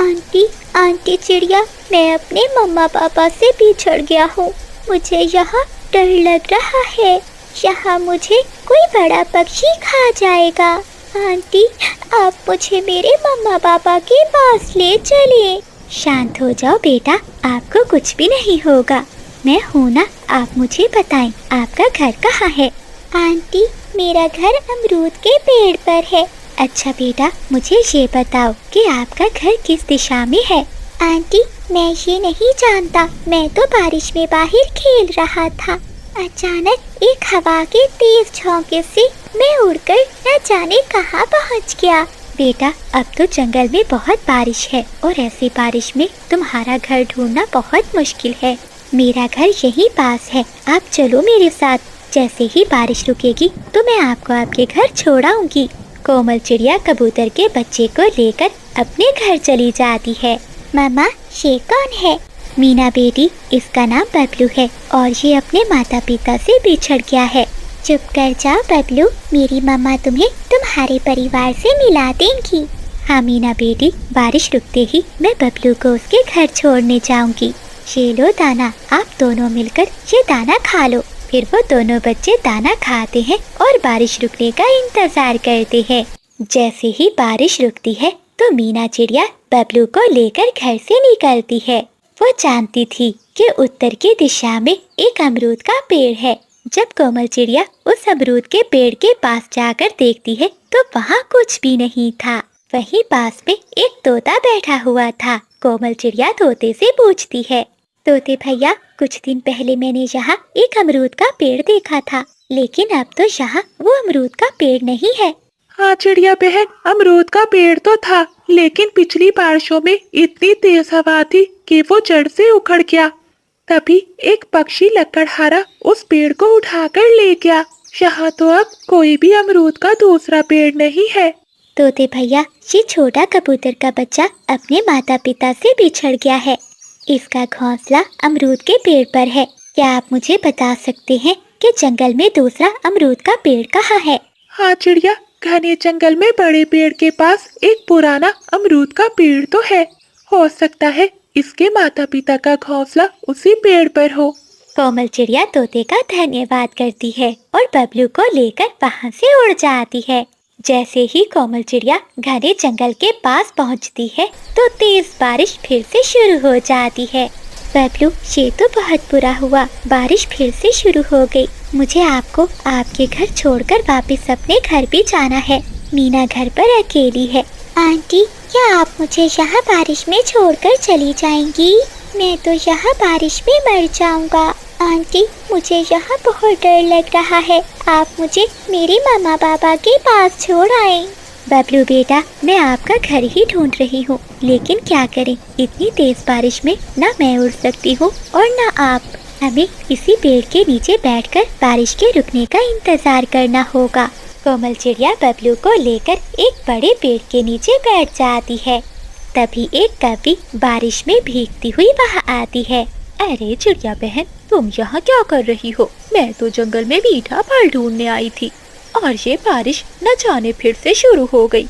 Aunty, aunty चिड़िया, मैं अपने मम्मा पापा से बिछड़ गया हूँ। मुझे यहाँ डर लग रहा है। यहाँ मुझे कोई बड़ा पक्षी खा जाएगा। आंटी, आप मुझे मेरे मम्मा पापा के पास ले चलिए। शांत हो जाओ बेटा, आपको कुछ भी नहीं होगा। मैं हूँ ना, आप मुझे बताएं आपका घर कहाँ है। आंटी, मेरा घर अमरूद के पेड़ पर है। अच्छा बेटा, मुझे ये बताओ कि आपका घर किस दिशा में है। आंटी, मैं ये नहीं जानता, मैं तो बारिश में बाहर खेल रहा था। अचानक एक हवा के तेज झोंके से मैं उड़कर न जाने कहाँ पहुँच गया। बेटा, अब तो जंगल में बहुत बारिश है और ऐसी बारिश में तुम्हारा घर ढूंढना बहुत मुश्किल है। मेरा घर यहीं पास है, आप चलो मेरे साथ। जैसे ही बारिश रुकेगी तो मैं आपको आपके घर छोड़ आऊंगी। कोमल चिड़िया कबूतर के बच्चे को लेकर अपने घर चली जाती है। मामा, ये कौन है। मीना बेटी, इसका नाम बबलू है और ये अपने माता पिता से बिछड़ गया है। चुप कर जाओ बबलू, मेरी मम्मा तुम्हें तुम्हारे परिवार से मिला देंगी। हाँ मीना बेटी, बारिश रुकते ही मैं बबलू को उसके घर छोड़ने जाऊंगी। ये लो दाना, आप दोनों मिलकर ये दाना खा लो। फिर वो दोनों बच्चे दाना खाते हैं और बारिश रुकने का इंतजार करते हैं। जैसे ही बारिश रुकती है तो मीना चिड़िया बबलू को लेकर घर से निकलती है। वो जानती थी कि उत्तर की दिशा में एक अमरूद का पेड़ है। जब कोमल चिड़िया उस अमरूद के पेड़ के पास जाकर देखती है तो वहाँ कुछ भी नहीं था। वहीं पास में एक तोता बैठा हुआ था। कोमल चिड़िया तोते से पूछती है, तोते भैया, कुछ दिन पहले मैंने यहाँ एक अमरूद का पेड़ देखा था, लेकिन अब तो यहाँ वो अमरूद का पेड़ नहीं है। हाँ चिड़िया बहन, अमरूद का पेड़ तो था, लेकिन पिछली बारिशों में इतनी तेज हवा थी कि वो जड़ से उखड़ गया। तभी एक पक्षी लकड़हारा उस पेड़ को उठाकर ले गया। यहाँ तो अब कोई भी अमरूद का दूसरा पेड़ नहीं है। तोते भैया, ये छोटा कबूतर का बच्चा अपने माता पिता से बिछड़ गया है। इसका घोंसला अमरूद के पेड़ पर है। क्या आप मुझे बता सकते हैं कि जंगल में दूसरा अमरूद का पेड़ कहाँ है। हाँ चिड़िया, घने जंगल में बड़े पेड़ के पास एक पुराना अमरूद का पेड़ तो है। हो सकता है इसके माता पिता का घोंसला उसी पेड़ पर हो। कोमल चिड़िया तोते का धन्यवाद करती है और बबलू को लेकर वहाँ से उड़ जाती है। जैसे ही कोमल चिड़िया घने जंगल के पास पहुँचती है तो तेज बारिश फिर से शुरू हो जाती है। बबलू, ये तो बहुत बुरा हुआ, बारिश फिर से शुरू हो गई। मुझे आपको आपके घर छोड़कर वापस अपने घर भी जाना है। मीना घर पर अकेली है। आंटी, क्या आप मुझे यहाँ बारिश में छोड़कर चली जाएंगी। मैं तो यहाँ बारिश में मर जाऊँगा। आंटी, मुझे यहाँ बहुत डर लग रहा है, आप मुझे मेरे मामा पापा के पास छोड़ आए। बबलू बेटा, मैं आपका घर ही ढूंढ रही हूँ, लेकिन क्या करें, इतनी तेज बारिश में ना मैं उड़ सकती हूँ और ना आप। हमें इसी पेड़ के नीचे बैठकर बारिश के रुकने का इंतजार करना होगा। कोमल चिड़िया बबलू को लेकर एक बड़े पेड़ के नीचे बैठ जाती है। तभी एक कवि बारिश में भीगती हुई वहाँ आती है। अरे चिड़िया बहन, तुम यहाँ क्या कर रही हो। मैं तो जंगल में मीठा फल ढूंढने आई थी और ये बारिश न जाने फिर से शुरू हो गई।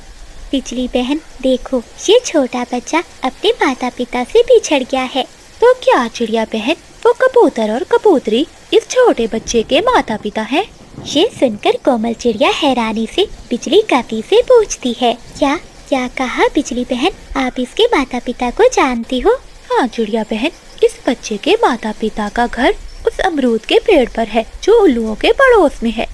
बिजली बहन, देखो, ये छोटा बच्चा अपने माता पिता से बिछड़ गया है। तो क्या चिड़िया बहन, वो कबूतर और कबूतरी इस छोटे बच्चे के माता पिता हैं? ये सुनकर कोमल चिड़िया हैरानी से बिजली कवि से पूछती है, क्या कहा बिजली बहन, आप इसके माता पिता को जानती हो। हाँ चिड़िया बहन, इस बच्चे के माता पिता का घर उस अमरूद के पेड़ पर है जो उल्लुओं के पड़ोस में है।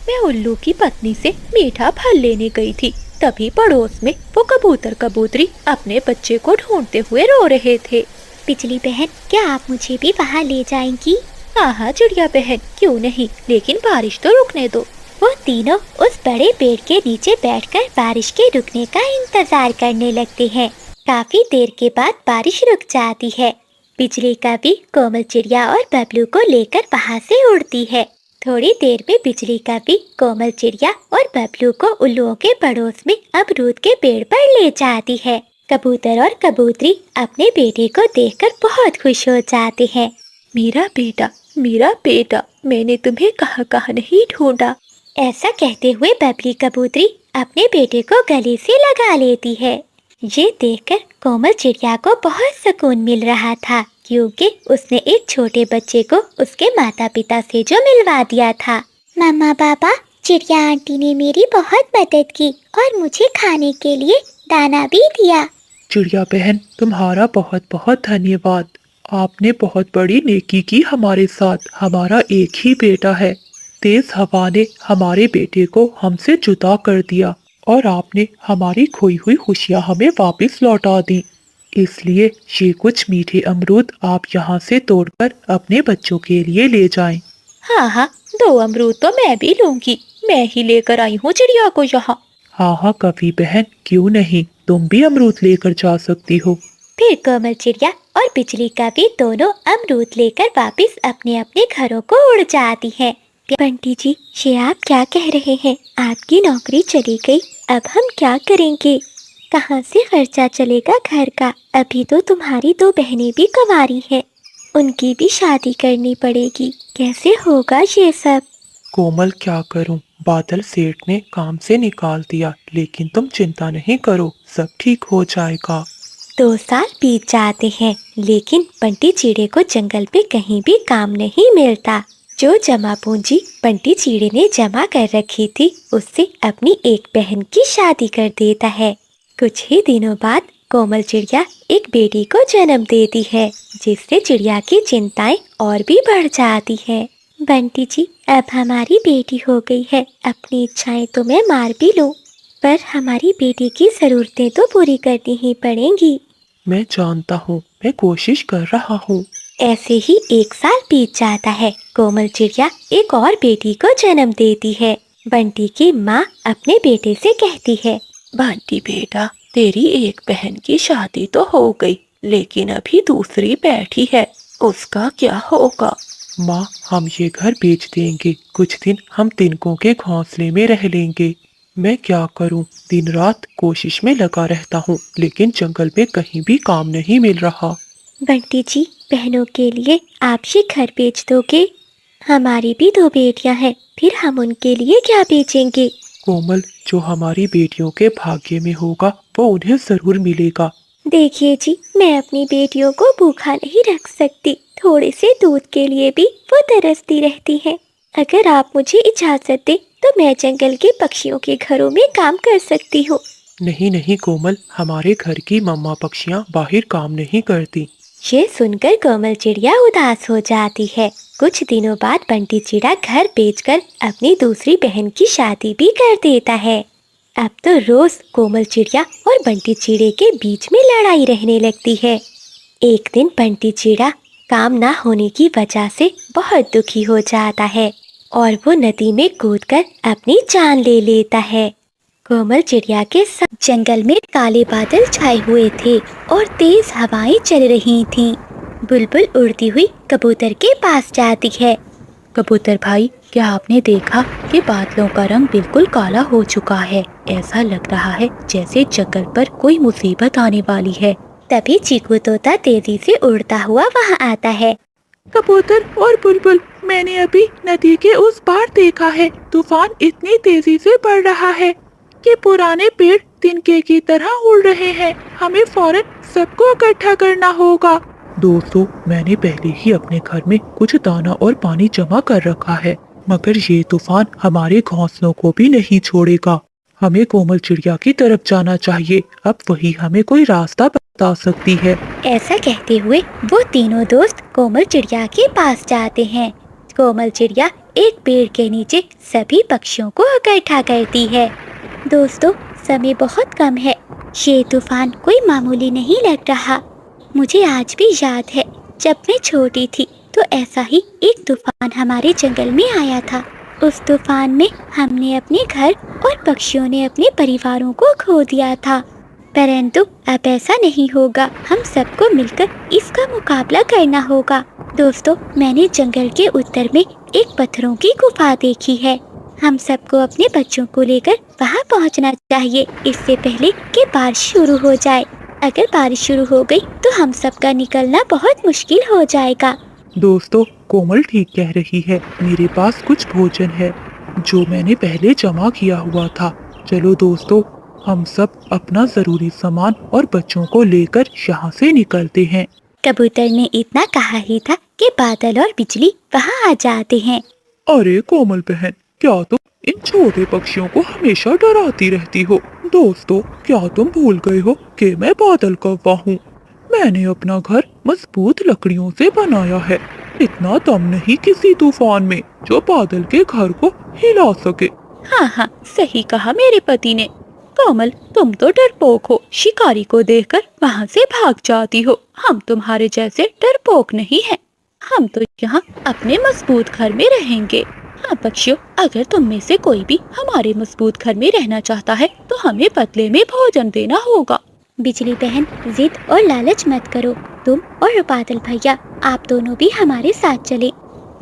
मैं उल्लू की पत्नी से मीठा फल लेने गई थी, तभी पड़ोस में वो कबूतर कबूतरी अपने बच्चे को ढूंढते हुए रो रहे थे। बिजली बहन, क्या आप मुझे भी वहाँ ले जाएंगी। हाँ चिड़िया बहन, क्यों नहीं, लेकिन बारिश तो रुकने दो। वो तीनों उस बड़े पेड़ के नीचे बैठकर बारिश के रुकने का इंतजार करने लगते हैं। काफी देर के बाद बारिश रुक जाती है। बिजली कवि कोमल चिड़िया और बबलू को लेकर वहाँ से उड़ती है। थोड़ी देर में बिजली कवि कोमल चिड़िया और बबलू को उल्लुओं के पड़ोस में अमरूद के पेड़ पर ले जाती है। कबूतर और कबूतरी अपने बेटे को देखकर बहुत खुश हो जाते हैं। मेरा बेटा, मैंने तुम्हें कहाँ नहीं ढूंढा। ऐसा कहते हुए बबली कबूतरी अपने बेटे को गले से लगा लेती है। ये देखकर कोमल चिड़िया को बहुत सुकून मिल रहा था, क्योंकि उसने एक छोटे बच्चे को उसके माता पिता से जो मिलवा दिया था। मम्मा पापा, चिड़िया आंटी ने मेरी बहुत मदद की और मुझे खाने के लिए दाना भी दिया। चिड़िया बहन, तुम्हारा बहुत बहुत धन्यवाद। आपने बहुत बड़ी नेकी की हमारे साथ। हमारा एक ही बेटा है। तेज हवा ने हमारे बेटे को हमसे जुदा कर दिया और आपने हमारी खोई हुई खुशियां हमें वापस लौटा दी। इसलिए ये कुछ मीठे अमरूद आप यहाँ से तोड़कर अपने बच्चों के लिए ले जाएं। हाँ हाँ, 2 अमरूद तो मैं भी लूंगी। मैं ही लेकर आई हूँ चिड़िया को यहाँ। हाँ हाँ कवि बहन, क्यों नहीं, तुम भी अमरूद लेकर जा सकती हो। फिर कोमल चिड़िया और बिजली कवि दोनों अमरूद लेकर वापस अपने अपने घरों को उड़ जाती है। बंटी जी, ये आप क्या कह रहे हैं? आपकी नौकरी चली गई, अब हम क्या करेंगे? कहाँ से खर्चा चलेगा घर का? अभी तो तुम्हारी 2 बहनें भी कुंवारी हैं, उनकी भी शादी करनी पड़ेगी। कैसे होगा ये सब? कोमल, क्या करूं? बादल सेठ ने काम से निकाल दिया, लेकिन तुम चिंता नहीं करो, सब ठीक हो जाएगा। 2 साल बीत जाते हैं, लेकिन बंटी चिड़े को जंगल पे कहीं भी काम नहीं मिलता। जो जमा पूंजी बंटी चिड़े ने जमा कर रखी थी, उससे अपनी एक बहन की शादी कर देता है। कुछ ही दिनों बाद कोमल चिड़िया एक बेटी को जन्म देती है, जिससे चिड़िया की चिंताएं और भी बढ़ जाती है। बंटी जी, अब हमारी बेटी हो गई है, अपनी इच्छाएं तो मैं मार भी लूं, पर हमारी बेटी की जरूरतें तो पूरी करनी ही पड़ेंगी। मैं जानता हूँ, मैं कोशिश कर रहा हूँ। ऐसे ही 1 साल बीत जाता है। कोमल चिड़िया एक और बेटी को जन्म देती है। बंटी की माँ अपने बेटे से कहती है, बंटी बेटा, तेरी एक बहन की शादी तो हो गई, लेकिन अभी दूसरी बैठी है, उसका क्या होगा? माँ, हम ये घर बेच देंगे। कुछ दिन हम तिनकों के घोंसले में रह लेंगे। मैं क्या करूं, दिन रात कोशिश में लगा रहता हूं, लेकिन जंगल में कहीं भी काम नहीं मिल रहा। बंटी जी, बहनों के लिए आप ये घर बेच दोगे? हमारी भी 2 बेटियां हैं, फिर हम उनके लिए क्या बेचेंगे? कोमल, जो हमारी बेटियों के भाग्य में होगा वो उन्हें जरूर मिलेगा। देखिए जी, मैं अपनी बेटियों को भूखा नहीं रख सकती। थोड़े से दूध के लिए भी वो तरसती रहती हैं। अगर आप मुझे इजाजत दें तो मैं जंगल के पक्षियों के घरों में काम कर सकती हूँ। नहीं नहीं कोमल, हमारे घर की मम्मा पक्षियाँ बाहर काम नहीं करती। ये सुनकर कोमल चिड़िया उदास हो जाती है। कुछ दिनों बाद बंटी चिड़ा घर बेचकर अपनी दूसरी बहन की शादी भी कर देता है। अब तो रोज कोमल चिड़िया और बंटी चिड़े के बीच में लड़ाई रहने लगती है। एक दिन बंटी चिड़ा काम ना होने की वजह से बहुत दुखी हो जाता है और वो नदी में कूदकर अपनी जान ले लेता है। कोमल चिड़िया के साथ जंगल में काले बादल छाए हुए थे और तेज हवाएं चल रही थीं। बुलबुल उड़ती हुई कबूतर के पास जाती है। कबूतर भाई, क्या आपने देखा कि बादलों का रंग बिल्कुल काला हो चुका है? ऐसा लग रहा है जैसे जंगल पर कोई मुसीबत आने वाली है। तभी चीकू तोता तेजी से उड़ता हुआ वहाँ आता है। कबूतर और बुलबुल, मैंने अभी नदी के उस पार देखा है। तूफान इतनी तेजी से बढ़ रहा है कि पुराने पेड़ तिनके की तरह उड़ रहे हैं। हमें फौरन सबको इकट्ठा करना होगा। दोस्तों, मैंने पहले ही अपने घर में कुछ दाना और पानी जमा कर रखा है, मगर ये तूफान हमारे घोंसलों को भी नहीं छोड़ेगा। हमें कोमल चिड़िया की तरफ जाना चाहिए। अब वही हमें कोई रास्ता बता सकती है। ऐसा कहते हुए वो तीनों दोस्त कोमल चिड़िया के पास जाते हैं। कोमल चिड़िया एक पेड़ के नीचे सभी पक्षियों को इकट्ठा करती है। दोस्तों, समय बहुत कम है। ये तूफान कोई मामूली नहीं लग रहा। मुझे आज भी याद है, जब मैं छोटी थी तो ऐसा ही एक तूफान हमारे जंगल में आया था। उस तूफान में हमने अपने घर और पक्षियों ने अपने परिवारों को खो दिया था। परंतु अब ऐसा नहीं होगा। हम सबको मिलकर इसका मुकाबला करना होगा। दोस्तों, मैंने जंगल के उत्तर में एक पत्थरों की गुफा देखी है। हम सबको अपने बच्चों को लेकर वहां पहुंचना चाहिए, इससे पहले कि बारिश शुरू हो जाए। अगर बारिश शुरू हो गई तो हम सबका निकलना बहुत मुश्किल हो जाएगा। दोस्तों, कोमल ठीक कह रही है। मेरे पास कुछ भोजन है जो मैंने पहले जमा किया हुआ था। चलो दोस्तों, हम सब अपना जरूरी सामान और बच्चों को लेकर यहाँ से निकलते हैं। कबूतर ने इतना कहा ही था कि बादल और बिजली वहाँ आ जाते हैं। अरे कोमल बहन, क्या तुम इन छोटे पक्षियों को हमेशा डराती रहती हो? दोस्तों, क्या तुम भूल गए हो कि मैं बादल कौवा हूँ? मैंने अपना घर मजबूत लकड़ियों से बनाया है। इतना दम नहीं किसी तूफान में जो बादल के घर को हिला सके। हाँ हाँ, सही कहा मेरे पति ने। कोमल, तुम तो डरपोक हो, शिकारी को देखकर वहाँ से भाग जाती हो। हम तुम्हारे जैसे डरपोक नहीं हैं। हम तो यहाँ अपने मजबूत घर में रहेंगे। हाँ पक्षियों, अगर तुम में से कोई भी हमारे मजबूत घर में रहना चाहता है तो हमें बदले में भोजन देना होगा। बिजली बहन, जिद और लालच मत करो। तुम और बादल भैया, आप दोनों भी हमारे साथ चले।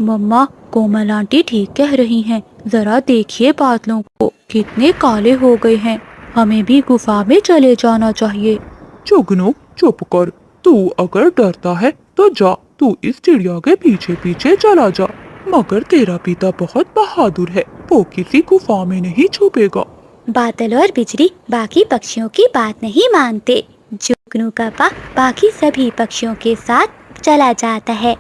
मम्मा, कोमल आंटी ठीक कह रही हैं। जरा देखिए बादलों को, कितने काले हो गए हैं। हमें भी गुफा में चले जाना चाहिए। जुगनू, चुप कर। तू अगर डरता है तो जा, तू इस चिड़िया के पीछे पीछे चला जा। मगर तेरा पिता बहुत बहादुर है, वो किसी गुफा में नहीं छुपेगा। बादल और बिजली बाकी पक्षियों की बात नहीं मानते। जुगनू का बाकी सभी पक्षियों के साथ चला जाता है।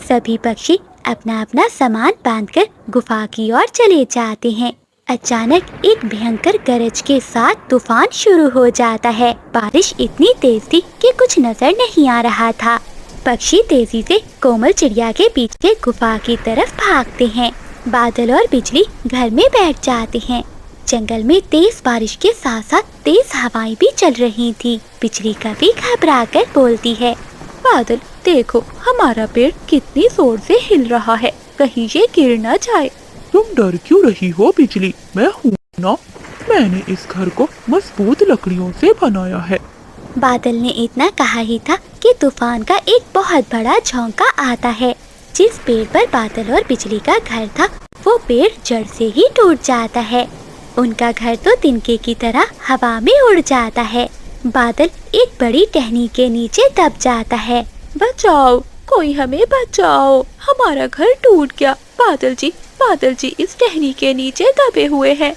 सभी पक्षी अपना अपना सामान बांधकर गुफा की ओर चले जाते हैं। अचानक एक भयंकर गरज के साथ तूफान शुरू हो जाता है। बारिश इतनी तेज थी कि कुछ नजर नहीं आ रहा था। पक्षी तेजी से कोमल चिड़िया के पीछे गुफा की तरफ भागते हैं। बादल और बिजली घर में बैठ जाते हैं। जंगल में तेज बारिश के साथ साथ तेज हवाएं भी चल रही थी। बिजली कभी घबराकर बोलती है, बादल देखो, हमारा पेड़ कितनी जोर से हिल रहा है, कहीं ये गिर न जाए। तुम डर क्यों रही हो बिजली? मैं हूँ ना, मैंने इस घर को मजबूत लकड़ियों से बनाया है। बादल ने इतना कहा ही था कि तूफान का एक बहुत बड़ा झोंका आता है। जिस पेड़ पर बादल और बिजली का घर था वो पेड़ जड़ से ही टूट जाता है। उनका घर तो तिनके की तरह हवा में उड़ जाता है। बादल एक बड़ी टहनी के नीचे दब जाता है। बचाओ, कोई हमें बचाओ, हमारा घर टूट गया। बादल जी इस टहनी के नीचे दबे हुए हैं,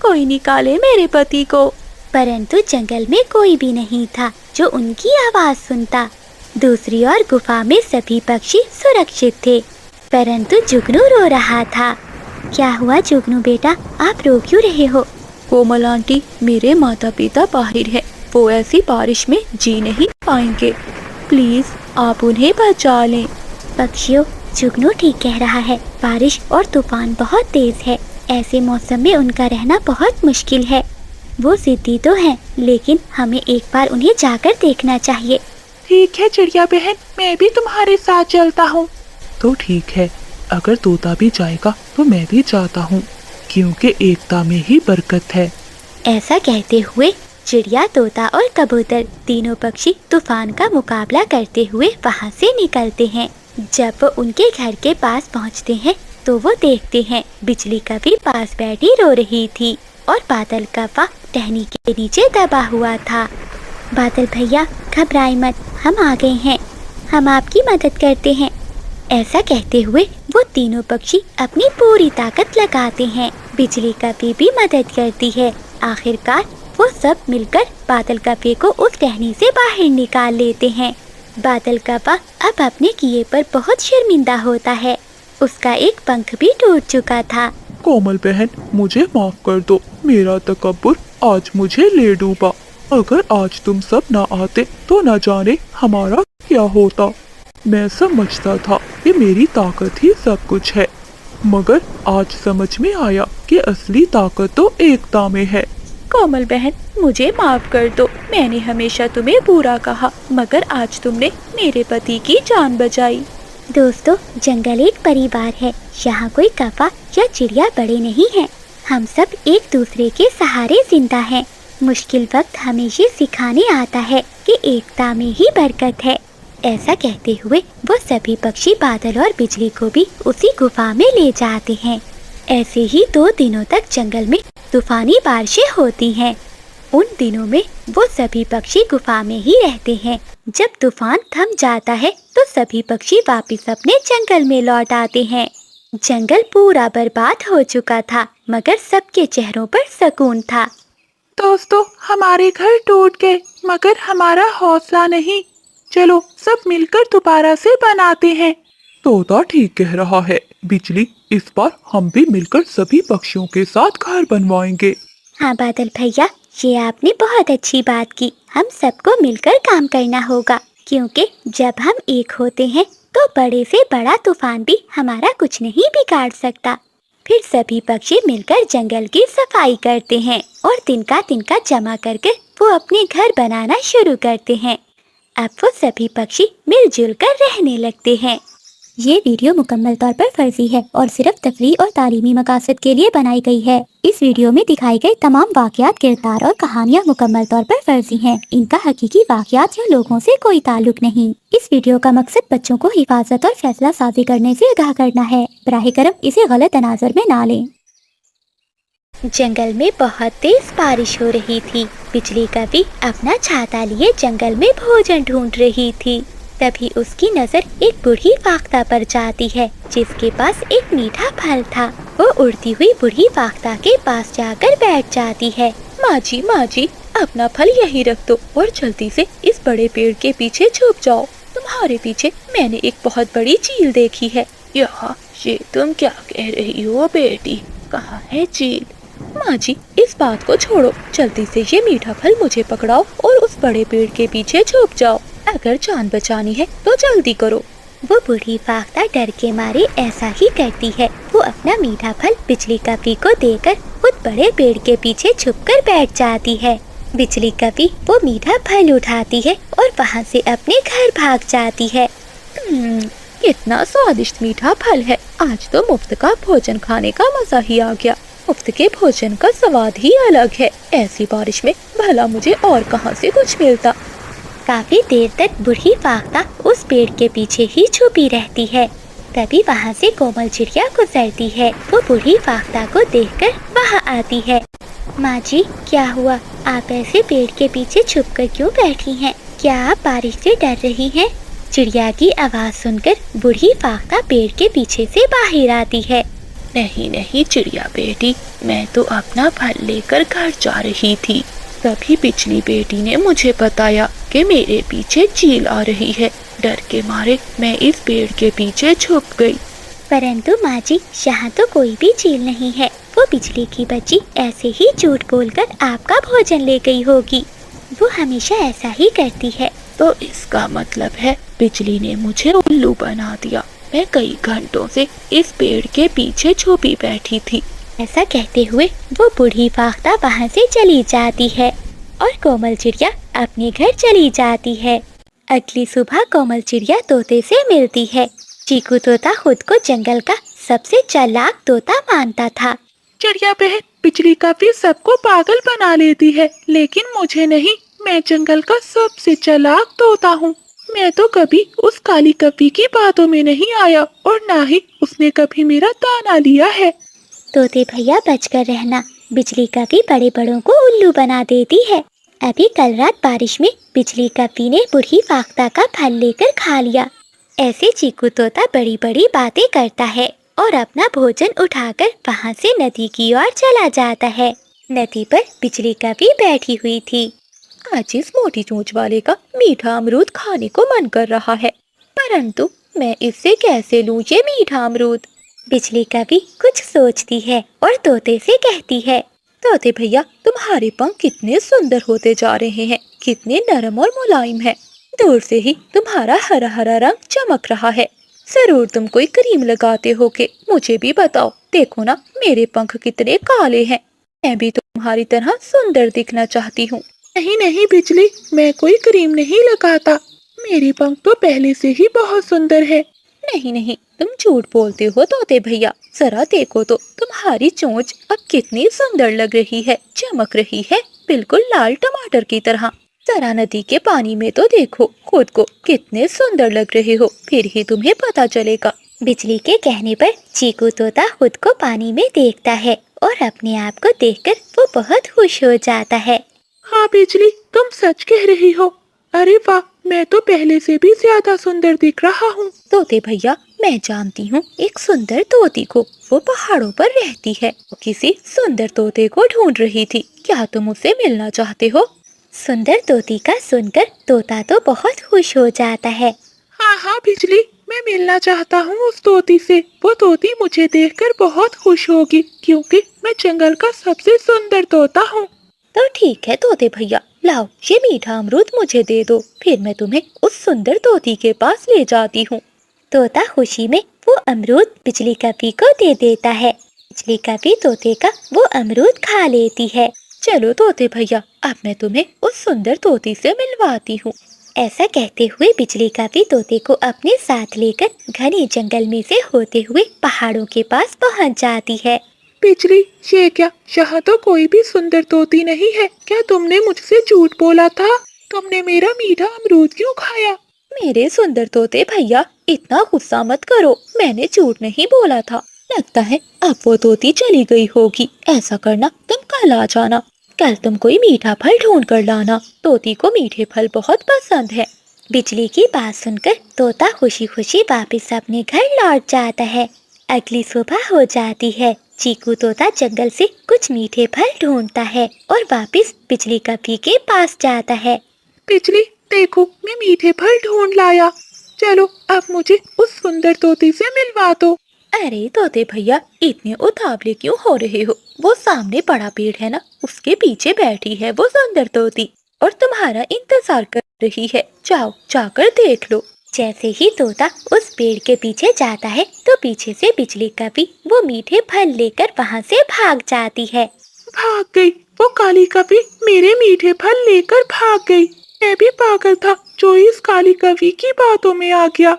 कोई निकाले मेरे पति को। परंतु जंगल में कोई भी नहीं था जो उनकी आवाज सुनता। दूसरी ओर गुफा में सभी पक्षी सुरक्षित थे, परंतु जुगनू रो रहा था। क्या हुआ जुगनू बेटा, आप रो क्यों रहे हो? कोमल आंटी, मेरे माता पिता बाहर हैं, वो ऐसी बारिश में जी नहीं पाएंगे। प्लीज आप उन्हें बचा लें। पक्षियों, जुगनू ठीक कह रहा है। बारिश और तूफान बहुत तेज है। ऐसे मौसम में उनका रहना बहुत मुश्किल है। वो जिद्दी तो हैं, लेकिन हमें एक बार उन्हें जाकर देखना चाहिए। ठीक है चिड़िया बहन, मैं भी तुम्हारे साथ चलता हूँ। तो ठीक है, अगर तोता भी जाएगा तो मैं भी जाता हूँ, क्योंकि एकता में ही बरकत है। ऐसा कहते हुए चिड़िया, तोता और कबूतर तीनों पक्षी तूफान का मुकाबला करते हुए वहाँ से निकलते हैं। जब वो उनके घर के पास पहुँचते हैं तो वो देखते हैं बिजली कभी पास बैठी रो रही थी और बादल कौवा टहनी के नीचे दबा हुआ था। बादल भैया, घबराए मत, हम आ गए हैं, हम आपकी मदद करते हैं। ऐसा कहते हुए वो तीनों पक्षी अपनी पूरी ताकत लगाते हैं। बिजली कभी भी मदद करती है। आखिरकार वो सब मिलकर बादल कौवे को उस टहनी से बाहर निकाल लेते हैं। बादल कौवा अब अपने किए पर बहुत शर्मिंदा होता है। उसका एक पंख भी टूट चुका था। कोमल बहन, मुझे माफ कर दो, मेरा तकब्बुर आज मुझे ले डूबा। अगर आज तुम सब ना आते तो न जाने हमारा क्या होता। मैं समझता था कि मेरी ताकत ही सब कुछ है, मगर आज समझ में आया कि असली ताकत तो एकता में है। कोमल बहन, मुझे माफ कर दो, मैंने हमेशा तुम्हें बुरा कहा, मगर आज तुमने मेरे पति की जान बचाई। दोस्तों, जंगल एक परिवार है। यहाँ कोई कौवा या चिड़िया बड़े नहीं हैं। हम सब एक दूसरे के सहारे जिंदा हैं। मुश्किल वक्त हमें ये सिखाने आता है कि एकता में ही बरकत है। ऐसा कहते हुए वो सभी पक्षी बादल और बिजली को भी उसी गुफा में ले जाते हैं। ऐसे ही 2 दिनों तक जंगल में तूफानी बारिशें होती हैं। उन दिनों में वो सभी पक्षी गुफा में ही रहते हैं। जब तूफान थम जाता है तो सभी पक्षी वापस अपने जंगल में लौट आते हैं। जंगल पूरा बर्बाद हो चुका था, मगर सबके चेहरों पर सुकून था। दोस्तों, हमारे घर टूट गए मगर हमारा हौसला नहीं। चलो सब मिलकर दोबारा से बनाते हैं। तोता ठीक कह रहा है बिजली, इस बार हम भी मिलकर सभी पक्षियों के साथ घर बनवाएंगे। हाँ बादल भैया, ये आपने बहुत अच्छी बात की। हम सबको मिलकर काम करना होगा, क्योंकि जब हम एक होते हैं तो बड़े से बड़ा तूफान भी हमारा कुछ नहीं बिगाड़ सकता। फिर सभी पक्षी मिलकर जंगल की सफाई करते हैं और तिनका जमा करके वो अपने घर बनाना शुरू करते हैं। अब वो सभी पक्षी मिलजुल कर रहने लगते हैं। ये वीडियो मुकम्मल तौर पर फर्जी है और सिर्फ तफरीह और तालीमी मकासद के लिए बनाई गई है। इस वीडियो में दिखाए गए तमाम वाक़यात, किरदार और कहानियाँ मुकम्मल तौर पर फर्जी हैं। इनका हकीकी वाक़यात या लोगों से कोई ताल्लुक नहीं। इस वीडियो का मकसद बच्चों को हिफाजत और फैसला साजी करने से आगाह करना है। बराह करम इसे गलत तनाज़ुर में ना लें। जंगल में बहुत तेज बारिश हो रही थी। बिजली कभी अपना छाता लिए जंगल में भोजन ढूंढ रही थी। तभी उसकी नजर एक बूढ़ी फाख्ता पर जाती है, जिसके पास एक मीठा फल था। वो उड़ती हुई बूढ़ी फाख्ता के पास जाकर बैठ जाती है। माँ जी, अपना फल यहीं रख दो और जल्दी से इस बड़े पेड़ के पीछे छुप जाओ। तुम्हारे पीछे मैंने एक बहुत बड़ी चील देखी है। यहाँ ये तुम क्या कह रही हो बेटी, कहाँ है चील? माँ जी, इस बात को छोड़ो, जल्दी से ये मीठा फल मुझे पकड़ाओ और उस बड़े पेड़ के पीछे छुप जाओ। अगर जान बचानी है तो जल्दी करो। वो बूढ़ी फाख्ता डर के मारे ऐसा ही करती है। वो अपना मीठा फल बिजली कपी को देकर खुद बड़े पेड़ के पीछे छुपकर बैठ जाती है। बिजली कपी वो मीठा फल उठाती है और वहाँ से अपने घर भाग जाती है। कितना स्वादिष्ट मीठा फल है। आज तो मुफ्त का भोजन खाने का मजा ही आ गया। मुफ्त के भोजन का स्वाद ही अलग है। ऐसी बारिश में भला मुझे और कहाँ से कुछ मिलता। काफी देर तक बूढ़ी फाख्ता उस पेड़ के पीछे ही छुपी रहती है। तभी वहाँ से कोमल चिड़िया गुजरती है। वो बूढ़ी फाख्ता को देखकर वहाँ आती है। माँ जी, क्या हुआ? आप ऐसे पेड़ के पीछे छुपकर क्यों बैठी हैं? क्या आप बारिश से डर रही हैं? चिड़िया की आवाज़ सुनकर बूढ़ी फाख्ता पेड़ के पीछे से बाहर आती है। नहीं चिड़िया बेटी, मैं तो अपना फल लेकर घर जा रही थी। तभी बिजली बेटी ने मुझे बताया कि मेरे पीछे चील आ रही है। डर के मारे मैं इस पेड़ के पीछे छुप गई। परंतु माँ जी, यहाँ तो कोई भी चील नहीं है। वो बिजली की बच्ची ऐसे ही झूठ बोलकर आपका भोजन ले गई होगी। वो हमेशा ऐसा ही करती है। तो इसका मतलब है बिजली ने मुझे उल्लू बना दिया। मैं कई घंटों से इस पेड़ के पीछे छुपी बैठी थी। ऐसा कहते हुए वो बूढ़ी फाख्ता वहाँ से चली जाती है और कोमल चिड़िया अपने घर चली जाती है। अगली सुबह कोमल चिड़िया तोते से मिलती है। चीकू तोता खुद को जंगल का सबसे चालाक तोता मानता था। चिड़िया बहन, बिजली कभी सबको पागल बना लेती है, लेकिन मुझे नहीं। मैं जंगल का सबसे चालाक तोता हूँ। मैं तो कभी उस काली कपी की बातों में नहीं आया और ना ही उसने कभी मेरा दाना लिया है। तोते भैया बचकर रहना, बिजली कपी बड़े बड़ों को उल्लू बना देती है। अभी कल रात बारिश में बिजली कपी ने बूढ़ी फाख्ता का फल लेकर खा लिया। ऐसे चीकू तोता बड़ी बड़ी बातें करता है और अपना भोजन उठाकर वहाँ से नदी की ओर चला जाता है। नदी पर बिजली कपी बैठी हुई थी। आज इस मोटी चोंच वाले का मीठा अमरूद खाने को मन कर रहा है, परंतु मैं इससे कैसे लूं ये मीठा अमरूद। बिजली कभी कुछ सोचती है और तोते से कहती है। तोते भैया, तुम्हारे पंख कितने सुंदर होते जा रहे हैं, कितने नरम और मुलायम है। दूर से ही तुम्हारा हरा हरा रंग चमक रहा है। जरूर तुम कोई क्रीम लगाते हो के मुझे भी बताओ। देखो ना, मेरे पंख कितने काले हैं। मैं भी तुम्हारी तरह सुंदर दिखना चाहती हूँ। नहीं बिजली, मैं कोई क्रीम नहीं लगाता। मेरे पंख तो पहले से ही बहुत सुंदर है। नहीं, तुम झूठ बोलते हो तोते भैया। जरा देखो तो, तुम्हारी चोंच अब कितनी सुंदर लग रही है, चमक रही है, बिल्कुल लाल टमाटर की तरह। जरा नदी के पानी में तो देखो खुद को, कितने सुंदर लग रहे हो, फिर ही तुम्हें पता चलेगा। बिजली के कहने पर चीकू तोता खुद को पानी में देखता है और अपने आप को देखकर वो बहुत खुश हो जाता है। हाँ बिजली, तुम सच कह रही हो। अरे वाह, मैं तो पहले से भी ज्यादा सुंदर दिख रहा हूँ। तोते भैया, मैं जानती हूँ एक सुंदर तोती को, वो पहाड़ों पर रहती है। वो किसी सुंदर तोते को ढूंढ रही थी। क्या तुम उससे मिलना चाहते हो? सुंदर तोती का सुनकर तोता तो बहुत खुश हो जाता है। हाँ हाँ बिजली, मैं मिलना चाहता हूँ उस तोती से। वो तोती मुझे देखकर बहुत खुश होगी क्योंकि मैं जंगल का सबसे सुंदर तोता हूँ। तो ठीक है तोते भैया, लाओ ये मीठा अमरूद मुझे दे दो, फिर मैं तुम्हें उस सुंदर तोती के पास ले जाती हूँ। तोता खुशी में वो अमरूद बिजली कपी को दे देता है। बिजली कपी तोते का वो अमरूद खा लेती है। चलो तोते भैया, अब मैं तुम्हें उस सुंदर तोती से मिलवाती हूँ। ऐसा कहते हुए बिजली कपी तोते को अपने साथ लेकर घने जंगल में से होते हुए पहाड़ों के पास पहुँच जाती है। बिजली, ये क्या, यहाँ तो कोई भी सुंदर तोती नहीं है। क्या तुमने मुझसे झूठ बोला था? तुमने मेरा मीठा अमरूद क्यों खाया? मेरे सुंदर तोते भैया, इतना गुस्सा मत करो, मैंने झूठ नहीं बोला था। लगता है अब वो तोती चली गई होगी। ऐसा करना, तुम कल आ जाना। कल तुम कोई मीठा फल ढूंढ कर लाना। तोती को मीठे फल बहुत पसंद है। बिजली की बात सुनकर तोता खुशी खुशी वापस अपने घर लौट जाता है। अगली सुबह हो जाती है। चीकू तोता जंगल से कुछ मीठे फल ढूंढता है और वापस बिजली कपी के पास जाता है। बिजली, देखो मैं मीठे फल ढूंढ लाया। चलो अब मुझे उस सुंदर तोती से मिलवा दो। अरे तोते भैया, इतने उतावले क्यों हो रहे हो? वो सामने बड़ा पेड़ है ना, उसके पीछे बैठी है वो सुंदर तोती और तुम्हारा इंतजार कर रही है। जाओ जाकर देख लो। जैसे ही तोता उस पेड़ के पीछे जाता है तो पीछे से बिजली कपी वो मीठे फल लेकर वहाँ से भाग जाती है। भाग गई वो काली कपी, मेरे मीठे फल लेकर भाग गई। मैं भी पागल था जो इस काली कपी की बातों में आ गया।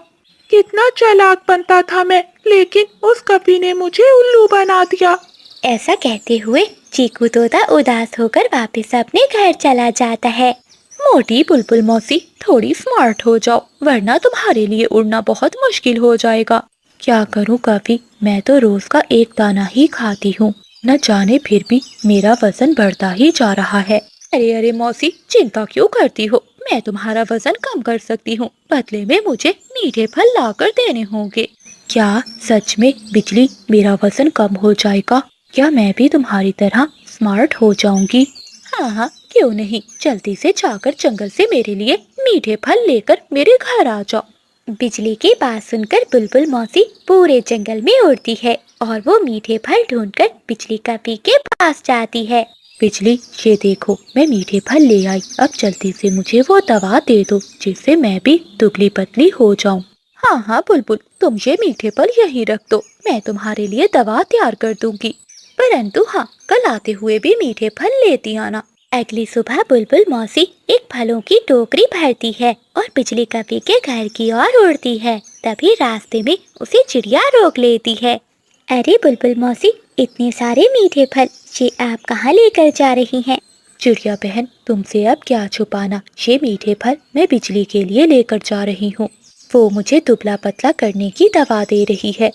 कितना चालाक बनता था मैं, लेकिन उस कपी ने मुझे उल्लू बना दिया। ऐसा कहते हुए चीकू तोता उदास होकर वापस अपने घर चला जाता है। मोटी बुलबुल मौसी, थोड़ी स्मार्ट हो जाओ, वरना तुम्हारे लिए उड़ना बहुत मुश्किल हो जाएगा। क्या करूं कभी, मैं तो रोज का एक दाना ही खाती हूँ। न जाने फिर भी मेरा वजन बढ़ता ही जा रहा है। अरे अरे मौसी, चिंता क्यों करती हो? मैं तुम्हारा वजन कम कर सकती हूँ। बदले में मुझे मीठे फल लाकर देने होंगे। क्या सच में बिजली, मेरा वजन कम हो जाएगा? क्या मैं भी तुम्हारी तरह स्मार्ट हो जाऊंगी? हाँ हाँ, क्यों नहीं। जल्दी से जाकर जंगल से मेरे लिए मीठे फल लेकर मेरे घर आ जाओ। बिजली की बात सुनकर बुलबुल मौसी पूरे जंगल में उड़ती है और वो मीठे फल ढूंढकर बिजली कपी के पास जाती है। बिजली, ये देखो मैं मीठे फल ले आई। अब जल्दी से मुझे वो दवा दे दो जिससे मैं भी दुबली पतली हो जाऊं। हाँ हाँ बुलबुल, तुम ये मीठे फल यहीं रख दो, मैं तुम्हारे लिए दवा तैयार कर दूंगी। परंतु हाँ, कल आते हुए भी मीठे फल लेती आना। अगली सुबह बुलबुल मौसी एक फलों की टोकरी भरती है और बिजली कपी के घर की ओर उड़ती है। तभी रास्ते में उसे चिड़िया रोक लेती है। अरे बुलबुल मौसी, इतने सारे मीठे फल ये आप कहाँ लेकर जा रही हैं? चिड़िया बहन, तुमसे अब क्या छुपाना, ये मीठे फल मैं बिजली के लिए लेकर जा रही हूँ। वो मुझे दुबला पतला करने की दवा दे रही है।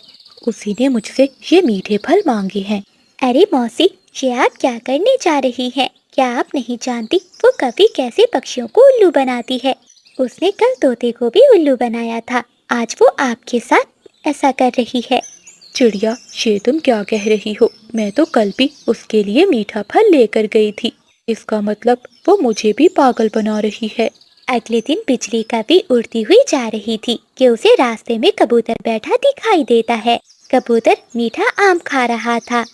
उसी ने मुझसे ये मीठे फल मांगे हैं। अरे मौसी, ये आप क्या करने जा रही हैं? क्या आप नहीं जानती वो कभी कैसे पक्षियों को उल्लू बनाती है? उसने कल तोते को भी उल्लू बनाया था। आज वो आपके साथ ऐसा कर रही है। चिड़िया, ये तुम क्या कह रही हो? मैं तो कल भी उसके लिए मीठा फल लेकर गई थी। इसका मतलब वो मुझे भी पागल बना रही है। अगले दिन बिजली कभी उड़ती हुई जा रही थी कि उसे रास्ते में कबूतर बैठा दिखाई देता है। कबूतर मीठा आम खा रहा था।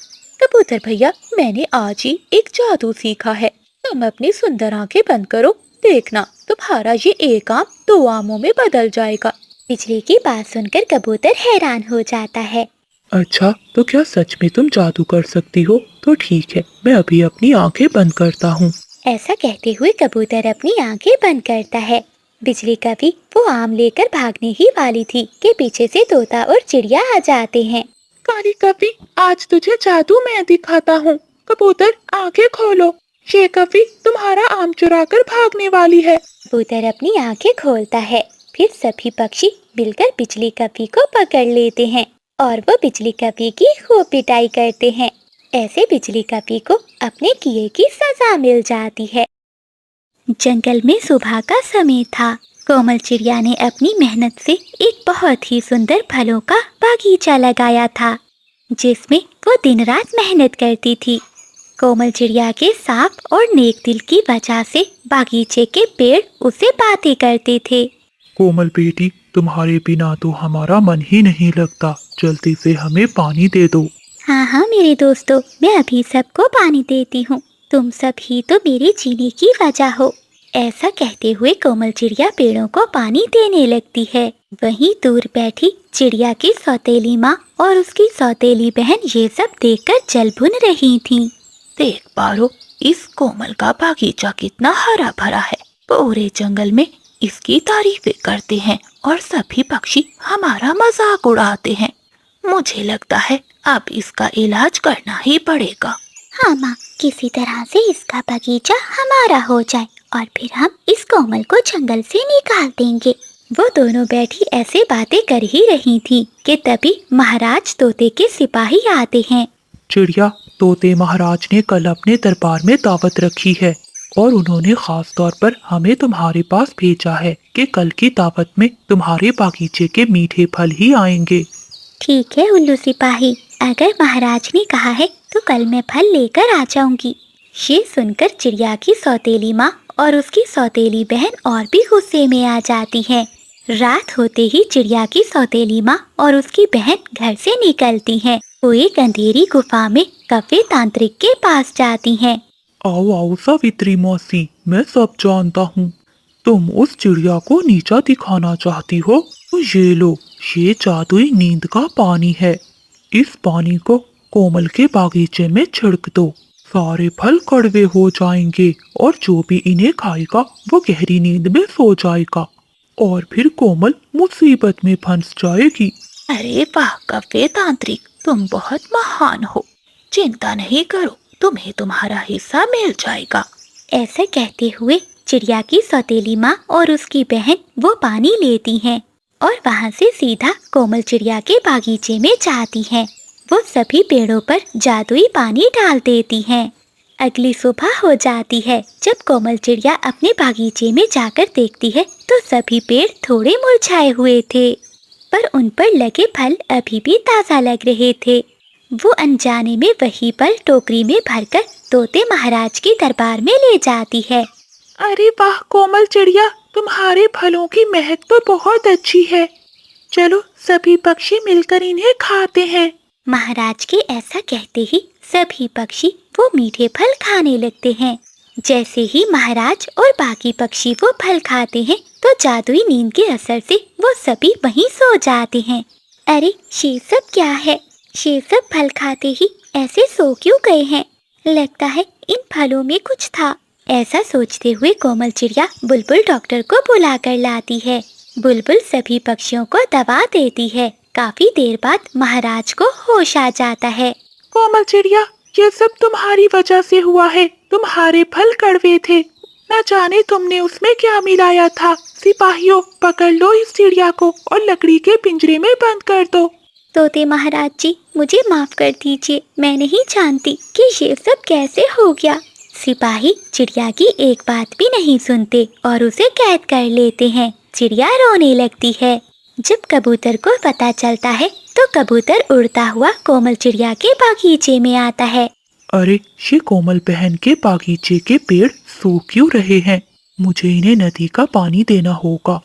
कबूतर भैया, मैंने आज ही एक जादू सीखा है। तुम अपनी सुंदर आंखें बंद करो, देखना तुम्हारा ये एक आम 2 आमों में बदल जाएगा। बिजली की बात सुनकर कबूतर हैरान हो जाता है। अच्छा, तो क्या सच में तुम जादू कर सकती हो? तो ठीक है, मैं अभी अपनी आंखें बंद करता हूँ। ऐसा कहते हुए कबूतर अपनी आंखें बंद करता है। बिजली कभी वो आम लेकर भागने ही वाली थी कि पीछे से तोता और चिड़िया आ जाते हैं। काली कपी, आज तुझे जादू मैं दिखाता हूँ। कबूतर, आंखें खोलो। ये कपी तुम्हारा आम चुरा कर भागने वाली है। कबूतर अपनी आंखें खोलता है। फिर सभी पक्षी मिलकर बिजली कपी को पकड़ लेते हैं और वो बिजली कपी की खूब पिटाई करते हैं। ऐसे बिजली कपी को अपने किए की सजा मिल जाती है। जंगल में सुबह का समय था। कोमल चिड़िया ने अपनी मेहनत से एक बहुत ही सुंदर फलों का बागीचा लगाया था, जिसमें वो दिन रात मेहनत करती थी। कोमल चिड़िया के साफ और नेक दिल की वजह से बागीचे के पेड़ उसे बातें करते थे। कोमल बेटी, तुम्हारे बिना तो हमारा मन ही नहीं लगता, जल्दी से हमें पानी दे दो। हाँ हाँ मेरे दोस्तों, मैं अभी सबको पानी देती हूँ। तुम सब ही तो मेरे जीने की वजह हो। ऐसा कहते हुए कोमल चिड़िया पेड़ों को पानी देने लगती है। वहीं दूर बैठी चिड़िया की सौतेली माँ और उसकी सौतेली बहन ये सब देखकर जल भुन रही थीं। देख पारो, इस कोमल का बागीचा कितना हरा भरा है। पूरे जंगल में इसकी तारीफें करते हैं और सभी पक्षी हमारा मजाक उड़ाते हैं। मुझे लगता है अब इसका इलाज करना ही पड़ेगा। हाँ माँ, किसी तरह से इसका बगीचा हमारा हो जाए और फिर हम इस कोमल को जंगल से निकाल देंगे। वो दोनों बैठी ऐसे बातें कर ही रही थी कि तभी महाराज तोते के सिपाही आते हैं। चिड़िया, तोते महाराज ने कल अपने दरबार में दावत रखी है और उन्होंने खास तौर पर हमें तुम्हारे पास भेजा है कि कल की दावत में तुम्हारे बागीचे के मीठे फल ही आएंगे। ठीक है उल्लू सिपाही, अगर महाराज ने कहा है तो कल मैं फल लेकर आ जाऊंगी। ये सुनकर चिड़िया की सौतेली माँ और उसकी सौतेली बहन और भी गुस्से में आ जाती है। रात होते ही चिड़िया की सौतेली माँ और उसकी बहन घर से निकलती हैं। वो एक अंधेरी गुफा में कफे तांत्रिक के पास जाती हैं। आओ आओ सावित्री मौसी, मैं सब जानता हूँ। तुम उस चिड़िया को नीचा दिखाना चाहती हो तो ये लो, ये जादुई नींद का पानी है। इस पानी को कोमल के बागीचे में छिड़क दो, सारे फल कड़वे हो जाएंगे और जो भी इन्हें खाएगा वो गहरी नींद में सो जाएगा और फिर कोमल मुसीबत में फंस जाएगी। अरे वाह कफे तांत्रिक, तुम बहुत महान हो। चिंता नहीं करो, तुम्हें तुम्हारा हिस्सा मिल जाएगा। ऐसा कहते हुए चिड़िया की सौतेली माँ और उसकी बहन वो पानी लेती हैं और वहाँ से सीधा कोमल चिड़िया के बागीचे में जाती हैं। वो सभी पेड़ों पर जादुई पानी डाल देती हैं। अगली सुबह हो जाती है। जब कोमल चिड़िया अपने बागीचे में जाकर देखती है तो सभी पेड़ थोड़े मुरझाए हुए थे, पर उन पर लगे फल अभी भी ताज़ा लग रहे थे। वो अनजाने में वही फल टोकरी में भरकर तोते महाराज के दरबार में ले जाती है। अरे वाह कोमल चिड़िया, तुम्हारे फलों की महक तो बहुत अच्छी है। चलो सभी पक्षी मिलकर इन्हें खाते हैं। महाराज के ऐसा कहते ही सभी पक्षी वो मीठे फल खाने लगते हैं। जैसे ही महाराज और बाकी पक्षी वो फल खाते हैं तो जादुई नींद के असर से वो सभी वहीं सो जाते हैं। अरे ये सब क्या है? ये सब फल खाते ही ऐसे सो क्यों गए हैं? लगता है इन फलों में कुछ था। ऐसा सोचते हुए कोमल चिड़िया बुलबुल डॉक्टर को बुला कर लाती है। बुलबुल सभी पक्षियों को दवा देती है। काफी देर बाद महाराज को होश आ जाता है। कोमल चिड़िया, ये सब तुम्हारी वजह से हुआ है। तुम्हारे फल कड़वे थे, न जाने तुमने उसमें क्या मिलाया था। सिपाहियों, पकड़ लो इस चिड़िया को और लकड़ी के पिंजरे में बंद कर दो। तोते महाराज जी, मुझे माफ कर दीजिए, मैं नहीं जानती कि ये सब कैसे हो गया। सिपाही चिड़िया की एक बात भी नहीं सुनते और उसे कैद कर लेते हैं। चिड़िया रोने लगती है। जब कबूतर को पता चलता है तो कबूतर उड़ता हुआ कोमल चिड़िया के बागीचे में आता है। अरे ये कोमल बहन के बागीचे के पेड़ सूख क्यों रहे हैं? मुझे इन्हें नदी का पानी देना होगा।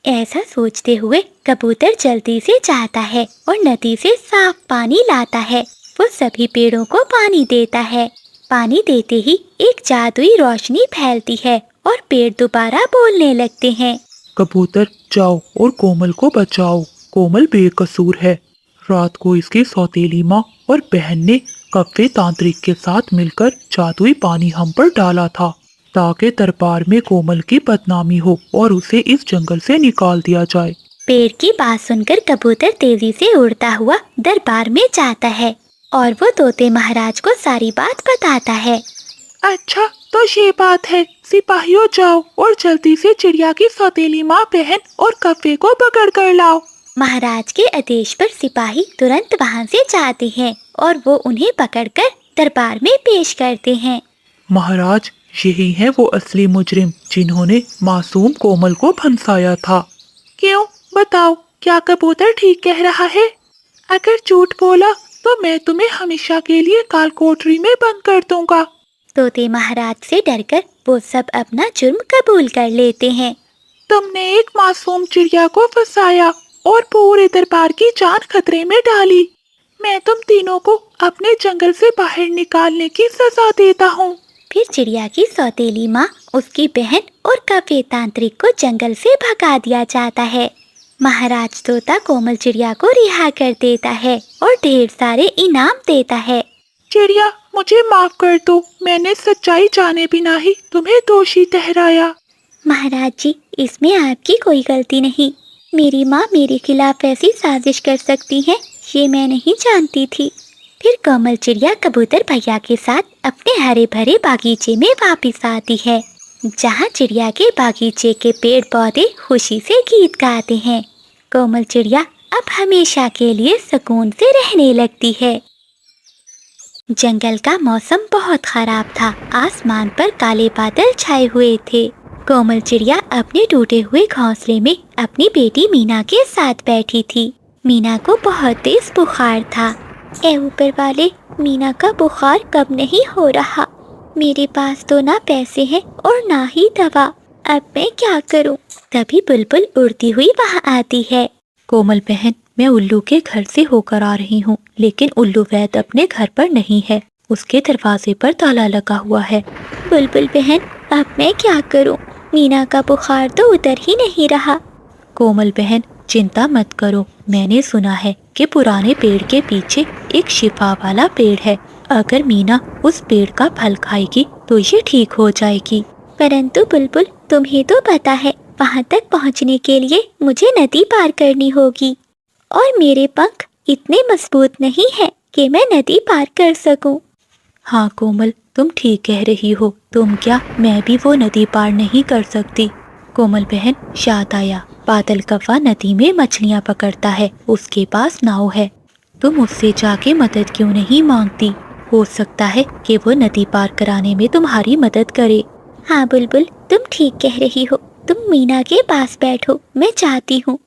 ऐसा सोचते हुए कबूतर जल्दी से जाता है और नदी से साफ पानी लाता है। वो सभी पेड़ों को पानी देता है। पानी देते ही एक जादुई रोशनी फैलती है और पेड़ दोबारा बोलने लगते हैं। कबूतर जाओ और कोमल को बचाओ, कोमल बेकसूर है। रात को इसकी सौतेली माँ और बहन ने कफे तांत्रिक के साथ मिलकर जादुई पानी हम पर डाला था ताकि दरबार में कोमल की बदनामी हो और उसे इस जंगल से निकाल दिया जाए। पेड़ की बात सुनकर कबूतर तेजी से उड़ता हुआ दरबार में जाता है और वो तोते महाराज को सारी बात बताता है। अच्छा तो ये बात है। सिपाहियों जाओ और जल्दी से चिड़िया की सौतेली माँ, बहन और कफे को पकड़ कर लाओ। महाराज के आदेश पर सिपाही तुरंत वहाँ से जाते हैं और वो उन्हें पकड़कर दरबार में पेश करते हैं। महाराज, यही है वो असली मुजरिम जिन्होंने मासूम कोमल को फंसाया था। क्यों, बताओ, क्या कबूतर ठीक कह रहा है? अगर झूठ बोला तो मैं तुम्हें हमेशा के लिए काल कोठरी में बंद कर दूंगा। तोते महाराज से डरकर वो सब अपना जुर्म कबूल कर लेते हैं। तुमने एक मासूम चिड़िया को फंसाया और पूरे दरबार की जान खतरे में डाली। मैं तुम तीनों को अपने जंगल से बाहर निकालने की सजा देता हूँ। फिर चिड़िया की सौतेली माँ, उसकी बहन और कफे तांत्रिक को जंगल से भगा दिया जाता है। महाराज तोता कोमल चिड़िया को रिहा कर देता है और ढेर सारे इनाम देता है। चिड़िया, मुझे माफ कर दो, मैंने सच्चाई जाने बिना ही तुम्हें दोषी ठहराया। महाराज जी, इसमें आपकी कोई गलती नहीं। मेरी माँ मेरे खिलाफ ऐसी साजिश कर सकती है, ये मैं नहीं जानती थी। फिर कोमल चिड़िया कबूतर भैया के साथ अपने हरे भरे बागीचे में वापस आती है, जहाँ चिड़िया के बागीचे के पेड़ पौधे खुशी से गीत गाते हैं। कोमल चिड़िया अब हमेशा के लिए सुकून से रहने लगती है। जंगल का मौसम बहुत खराब था। आसमान पर काले बादल छाए हुए थे। कोमल चिड़िया अपने टूटे हुए घोंसले में अपनी बेटी मीना के साथ बैठी थी। मीना को बहुत तेज बुखार था। ए ऊपर वाले, मीना का बुखार कब नहीं हो रहा। मेरे पास तो ना पैसे हैं और ना ही दवा। अब मैं क्या करूं? तभी बुलबुल उड़ती हुई वहां आती है। कोमल बहन, मैं उल्लू के घर से होकर आ रही हूँ, लेकिन उल्लू वैद अपने घर पर नहीं है। उसके दरवाजे पर ताला लगा हुआ है। बुलबुल बहन, अब मैं क्या करूं? मीना का बुखार तो उतर ही नहीं रहा। कोमल बहन, चिंता मत करो। मैंने सुना है कि पुराने पेड़ के पीछे एक शिफा वाला पेड़ है। अगर मीना उस पेड़ का फल खाएगी तो ये ठीक हो जाएगी। परंतु बुलबुल, तुम्हें तो पता है, वहाँ तक पहुँचने के लिए मुझे नदी पार करनी होगी और मेरे पंख इतने मजबूत नहीं है कि मैं नदी पार कर सकूं। हाँ कोमल, तुम ठीक कह रही हो। तुम क्या, मैं भी वो नदी पार नहीं कर सकती। कोमल बहन, याद आया, बादल कौवा नदी में मछलियाँ पकड़ता है, उसके पास नाव है। तुम उससे जाके मदद क्यों नहीं मांगती? हो सकता है कि वो नदी पार कराने में तुम्हारी मदद करे। हाँ बुलबुल, तुम ठीक कह रही हो। तुम मीना के पास बैठो, मैं चाहती हूँ।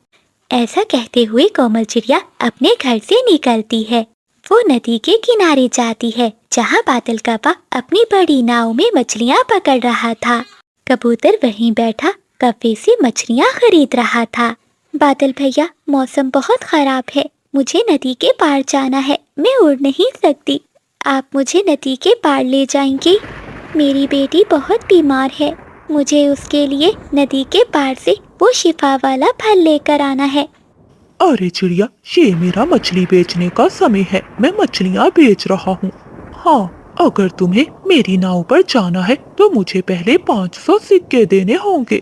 ऐसा कहते हुए कोमल चिड़िया अपने घर से निकलती है। वो नदी के किनारे जाती है, जहाँ बादल कौवा अपनी बड़ी नाव में मछलियाँ पकड़ रहा था। कबूतर वहीं बैठा कौवे से मछलियाँ खरीद रहा था। बादल भैया, मौसम बहुत खराब है, मुझे नदी के पार जाना है, मैं उड़ नहीं सकती। आप मुझे नदी के पार ले जाएंगे? मेरी बेटी बहुत बीमार है, मुझे उसके लिए नदी के पार से वो शिफा वाला फल लेकर आना है। अरे चिड़िया, ये मेरा मछली बेचने का समय है, मैं मछलियाँ बेच रहा हूँ। हाँ, अगर तुम्हें मेरी नाव पर जाना है तो मुझे पहले 500 सिक्के देने होंगे।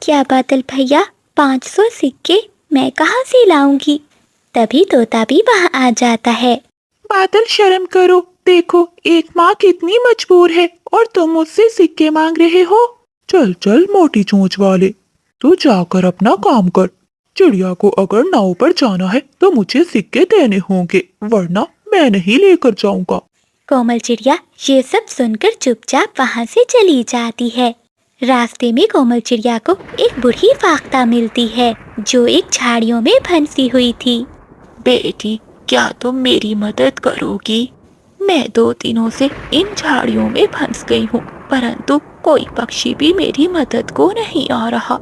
क्या बादल भैया, 500 सिक्के मैं कहाँ से लाऊंगी? तभी तोता भी वहाँ आ जाता है। बादल, शर्म करो, देखो एक माँ कितनी मजबूर है और तुम मुझसे सिक्के मांग रहे हो। चल चल मोटी चोंच वाले, तू जाकर अपना काम कर। चिड़िया को अगर नाव पर जाना है तो मुझे सिक्के देने होंगे, वरना मैं नहीं लेकर जाऊंगा। कोमल चिड़िया ये सब सुनकर चुपचाप वहाँ से चली जाती है। रास्ते में कोमल चिड़िया को एक बूढ़ी फाख्ता मिलती है, जो एक झाड़ियों में फंसी हुई थी। बेटी, क्या तुम मेरी मदद करोगी? मैं 2 दिनों से इन झाड़ियों में फंस गई हूँ, परंतु कोई पक्षी भी मेरी मदद को नहीं आ रहा।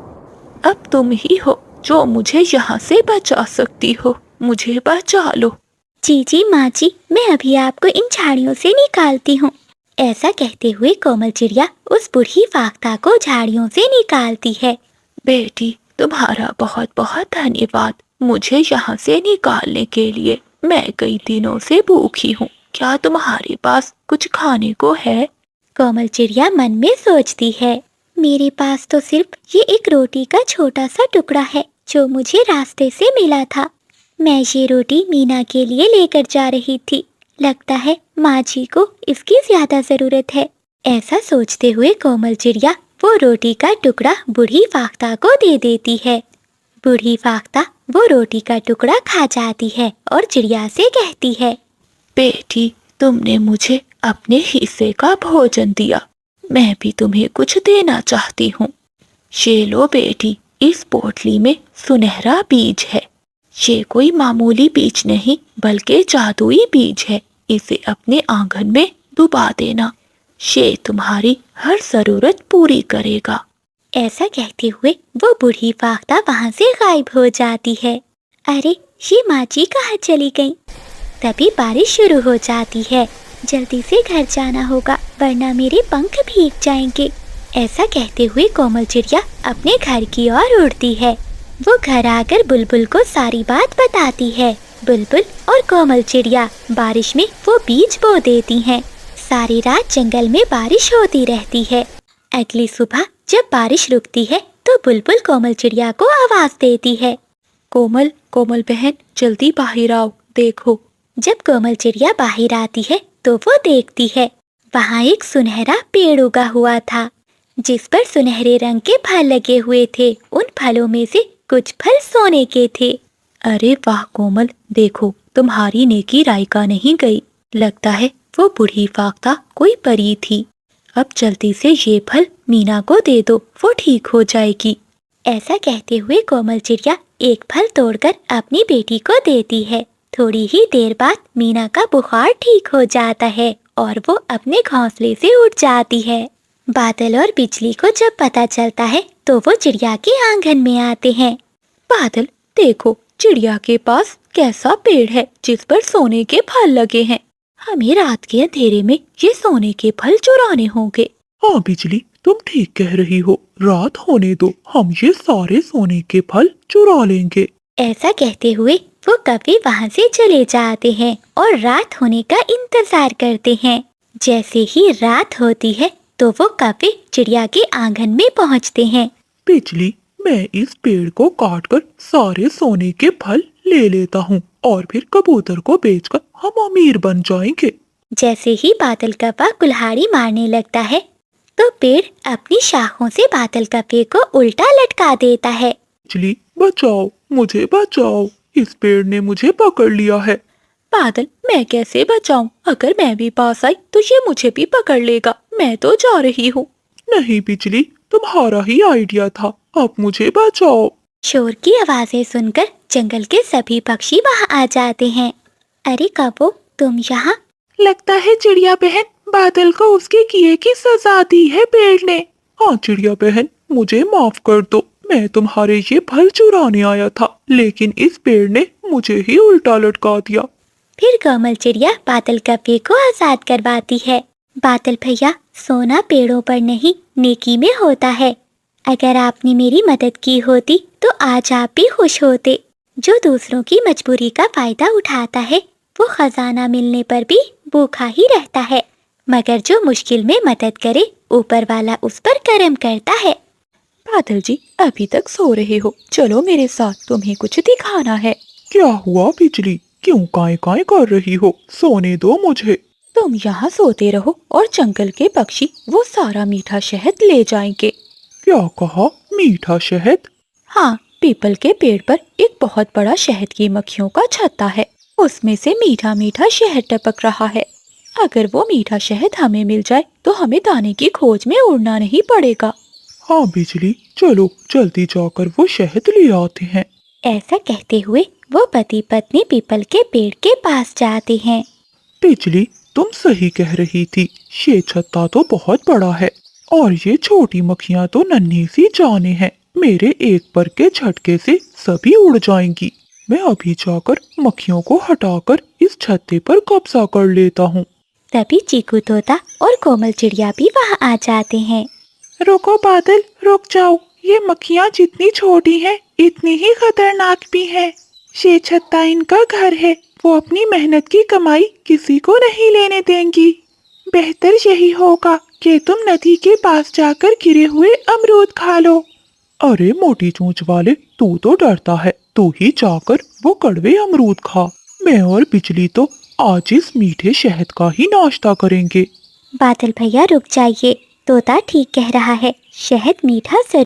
अब तुम ही हो जो मुझे यहाँ से बचा सकती हो, मुझे बचा लो। जी माँ जी, मैं अभी आपको इन झाड़ियों से निकालती हूँ। ऐसा कहते हुए कोमल चिड़िया उस बूढ़ी फाख्ता को झाड़ियों से निकालती है। बेटी, तुम्हारा बहुत बहुत धन्यवाद मुझे यहाँ से निकालने के लिए। मैं कई दिनों से भूखी हूँ, क्या तुम्हारे पास कुछ खाने को है? कोमल चिड़िया मन में सोचती है, मेरे पास तो सिर्फ ये एक रोटी का छोटा सा टुकड़ा है जो मुझे रास्ते से मिला था। मैं ये रोटी मीना के लिए लेकर जा रही थी, लगता है माँ जी को इसकी ज्यादा जरूरत है। ऐसा सोचते हुए कोमल चिड़िया वो रोटी का टुकड़ा बूढ़ी फाख्ता को दे देती है। बूढ़ी फाख्ता वो रोटी का टुकड़ा खा जाती है और चिड़िया से कहती है, बेटी, तुमने मुझे अपने हिस्से का भोजन दिया, मैं भी तुम्हें कुछ देना चाहती हूँ। ये लो बेटी, इस पोटली में सुनहरा बीज है। ये कोई मामूली बीज नहीं बल्कि जादुई बीज है। इसे अपने आंगन में डुबा देना, ये तुम्हारी हर जरूरत पूरी करेगा। ऐसा कहते हुए वो बूढ़ी फाख्ता वहाँ से गायब हो जाती है। अरे ये माँ जी कहाँ चली गई? तभी बारिश शुरू हो जाती है। जल्दी से घर जाना होगा वरना मेरे पंख भीग जाएंगे। ऐसा कहते हुए कोमल चिड़िया अपने घर की ओर उड़ती है। वो घर आकर बुलबुल को सारी बात बताती है। बुलबुल और कोमल चिड़िया बारिश में वो बीज बो देती हैं। सारी रात जंगल में बारिश होती रहती है। अगली सुबह जब बारिश रुकती है तो बुलबुल कोमल चिड़िया को आवाज देती है। कोमल, कोमल बहन, जल्दी बाहर आओ, देखो। जब कोमल चिड़िया बाहर आती है तो वो देखती है वहाँ एक सुनहरा पेड़ उगा हुआ था जिस पर सुनहरे रंग के फल लगे हुए थे। उन फलों में से कुछ फल सोने के थे। अरे वाह कोमल, देखो तुम्हारी नेकी रायका नहीं गई। लगता है वो बूढ़ी फाख्ता कोई परी थी। अब जल्दी से ये फल मीना को दे दो, वो ठीक हो जाएगी। ऐसा कहते हुए कोमल चिड़िया एक फल तोड़कर अपनी बेटी को देती है। थोड़ी ही देर बाद मीना का बुखार ठीक हो जाता है और वो अपने घोंसले से उड़ जाती है। बादल और बिजली को जब पता चलता है तो वो चिड़िया के आंगन में आते हैं। बादल, देखो चिड़िया के पास कैसा पेड़ है जिस पर सोने के फल लगे हैं। हमें रात के अंधेरे में ये सोने के फल चुराने होंगे। हाँ बिजली, तुम ठीक कह रही हो। रात होने दो, हम ये सारे सोने के फल चुरा लेंगे। ऐसा कहते हुए वो कौवे वहाँ से चले जाते हैं और रात होने का इंतजार करते हैं। जैसे ही रात होती है तो वो कौवे चिड़िया के आंगन में पहुँचते हैं। बिजली, मैं इस पेड़ को काटकर सारे सोने के फल ले लेता हूँ और फिर कबूतर को बेचकर हम अमीर बन जाएंगे। जैसे ही बादल कौवा कुल्हाड़ी मारने लगता है तो पेड़ अपनी शाखों से बादल कौवे को उल्टा लटका देता है। बिजली, बचाओ, मुझे बचाओ, इस पेड़ ने मुझे पकड़ लिया है। बादल, मैं कैसे बचाऊं? अगर मैं भी पास आई तो ये मुझे भी पकड़ लेगा। मैं तो जा रही हूँ। नहीं बिजली, तुम्हारा ही आइडिया था, अब मुझे बचाओ। शोर की आवाजें सुनकर जंगल के सभी पक्षी वहाँ आ जाते हैं। अरे कबो, तुम यहाँ? लगता है चिड़िया बहन बादल को उसके किए की सजा दी है पेड़ ने। हाँ चिड़िया बहन, मुझे माफ कर दो। मैं तुम्हारे ये फल चुराने आया था लेकिन इस पेड़ ने मुझे ही उल्टा लटका दिया। फिर कोमल चिड़िया बादल कौवे को आजाद करवाती है। बादल भैया, सोना पेड़ों पर नहीं नेकी में होता है। अगर आपने मेरी मदद की होती तो आज आप भी खुश होते। जो दूसरों की मजबूरी का फायदा उठाता है वो खजाना मिलने पर भी भूखा ही रहता है, मगर जो मुश्किल में मदद करे ऊपर वाला उस पर करम करता है। बादल जी, अभी तक सो रहे हो? चलो मेरे साथ, तुम्हें कुछ दिखाना है। क्या हुआ बिजली, क्यों काए काए कर रही हो? सोने दो मुझे। तुम यहाँ सोते रहो और जंगल के पक्षी वो सारा मीठा शहद ले जाएंगे। क्या कहा? मीठा शहद? हाँ, पीपल के पेड़ पर एक बहुत बड़ा शहद की मक्खियों का छत्ता है। उसमें से मीठा मीठा शहद टपक रहा है। अगर वो मीठा शहद हमें मिल जाए तो हमें दाने की खोज में उड़ना नहीं पड़ेगा। हाँ बिजली, चलो जल्दी जाकर वो शहद ले आते हैं। ऐसा कहते हुए वो पति पत्नी पीपल के पेड़ के पास जाते हैं। बिजली, तुम सही कह रही थी, ये छत्ता तो बहुत बड़ा है और ये छोटी मक्खियाँ तो नन्ही सी जाने हैं। मेरे एक पर के झटके से सभी उड़ जाएंगी। मैं अभी जाकर मक्खियों को हटाकर इस छत्ते पर कब्जा कर लेता हूँ। तभी चीकू तोता और कोमल चिड़िया भी वहाँ आ जाते हैं। रुको बादल, रुक जाओ। ये मक्खियाँ जितनी छोटी हैं इतनी ही खतरनाक भी हैं। ये छत्ता इनका घर है, वो अपनी मेहनत की कमाई किसी को नहीं लेने देंगी। बेहतर यही होगा कि तुम नदी के पास जाकर गिरे हुए अमरूद खा लो। अरे मोटी चोंच वाले, तू तो डरता है, तू ही जाकर वो कड़वे अमरूद खा। मैं और बिजली तो आज इस मीठे शहद का ही नाश्ता करेंगे। बादल भैया रुक जाइए, तोता ठीक कह रहा है, शहद मीठा